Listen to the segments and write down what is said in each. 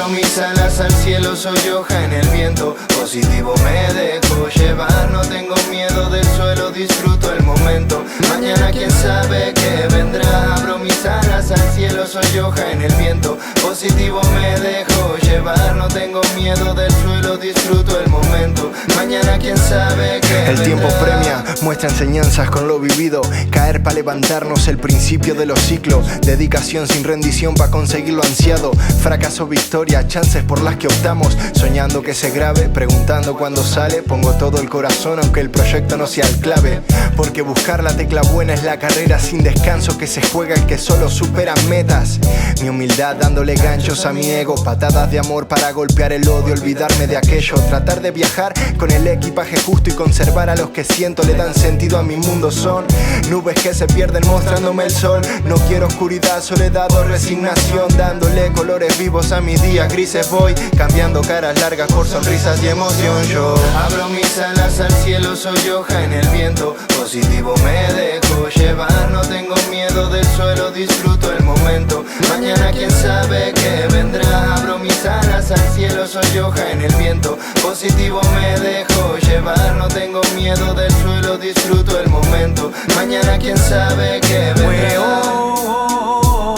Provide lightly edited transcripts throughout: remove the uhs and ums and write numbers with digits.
Abro mis alas al cielo, soy hoja en el viento. Positivo me dejo llevar, no tengo miedo del suelo, disfruto el momento. Mañana quién sabe qué vendrá. Abro mis alas al cielo, soy hoja en el viento. Positivo me dejo llevar, no tengo miedo del suelo, disfruto el momento. Mañana quién sabe qué vendrá. El tiempo premia, muestra enseñanzas con lo vivido. Caer para levantarnos, el principio de los ciclos. Dedicación sin rendición para conseguir lo ansiado. Fracaso, victoria, chances por las que optamos. Soñando que se grabe, preguntando cuándo sale. Pongo todo el corazón aunque el proyecto no sea el clave. Porque buscar la tecla buena es la carrera sin descanso que se juega el que solo supera metas. Mi humildad dándole ganchos a mi ego. Patadas de amor para golpear el odio, olvidarme de aquello. Tratar de viajar con el equipaje justo y conservar a los que siento le dan sentido a mi mundo. Son nubes que se pierden mostrándome el sol. No quiero oscuridad, soledad o resignación. Dándole colores vivos a mis días grises voy cambiando caras largas por sonrisas y emoción. Yo abro mis alas al cielo, soy hoja en el viento. Positivo me dejo llevar, no tengo miedo del suelo, disfruto el momento. Mañana quién sabe qué vendrá. Abro mis alas al cielo, soy hoja en el viento. Positivo me dejo llevar, no tengo miedo del suelo, disfruto el momento. Mañana quién sabe qué vendrá.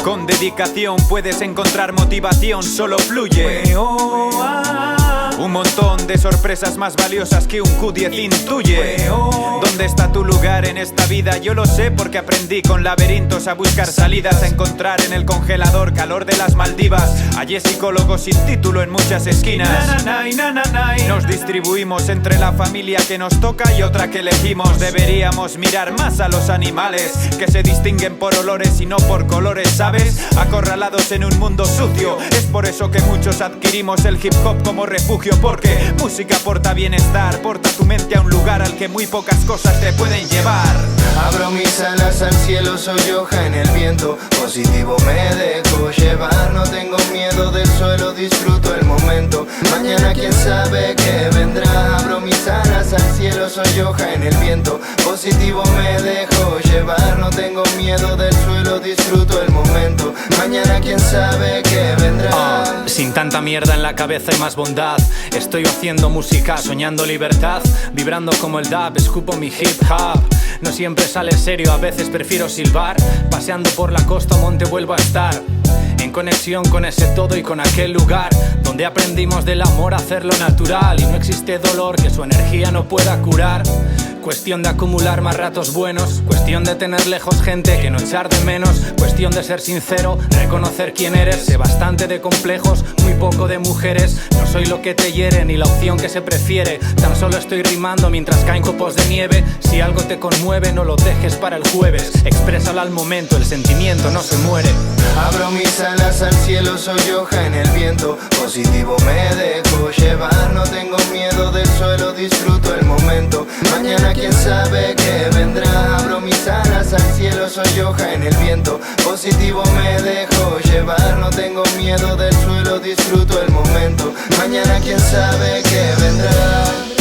Con dedicación puedes encontrar motivación, solo fluye. Un montón de sorpresas más valiosas que un Q10 intuye. ¿Dónde está tu lugar en esta vida? Yo lo sé porque aprendí con laberintos a buscar salidas, a encontrar en el congelador calor de las Maldivas. Allí psicólogos sin título en muchas esquinas. Nos distribuimos entre la familia que nos toca y otra que elegimos. Deberíamos mirar más a los animales, que se distinguen por olores y no por colores, ¿sabes? Acorralados en un mundo sucio. Es por eso que muchos adquirimos el hip hop como refugio. Porque música porta bienestar, porta tu mente a un lugar al que muy pocas cosas te pueden llevar. Abro mis alas al cielo, soy hoja en el viento. Positivo me dejo llevar, no tengo miedo del suelo, disfruto el momento. Mañana quién sabe qué vendrá. Abro mis alas al cielo, soy hoja en el viento. Positivo me dejo llevar, no tengo miedo del suelo, disfruto el momento. Mañana quién sabe qué vendrá. Sin tanta mierda en la cabeza y más bondad. Estoy haciendo música, soñando libertad. Vibrando como el dub, escupo mi hip hop. No siempre sale serio, a veces prefiero silbar. Paseando por la costa, monte vuelvo a estar en conexión con ese todo y con aquel lugar donde aprendimos del amor a hacerlo natural. Y no existe dolor que su energía no pueda curar. Cuestión de acumular más ratos buenos. Cuestión de tener lejos gente que no echar de menos. Cuestión de ser sincero, reconocer quién eres. Sé bastante de complejos, muy poco de mujeres. No soy lo que te hiere ni la opción que se prefiere. Tan solo estoy rimando mientras caen copos de nieve. Si algo te conmueve no lo dejes para el jueves. Exprésalo al momento, el sentimiento no se muere. Abro mis alas al cielo, soy hoja en el viento. Positivo me dejo llevar, no tengo miedo del suelo, disfruto el momento. Mañana quién sabe qué vendrá. Abro mis alas al cielo, soy hoja en el viento. Positivo me dejo llevar, no tengo miedo del suelo, disfruto el momento. Mañana quién sabe qué vendrá.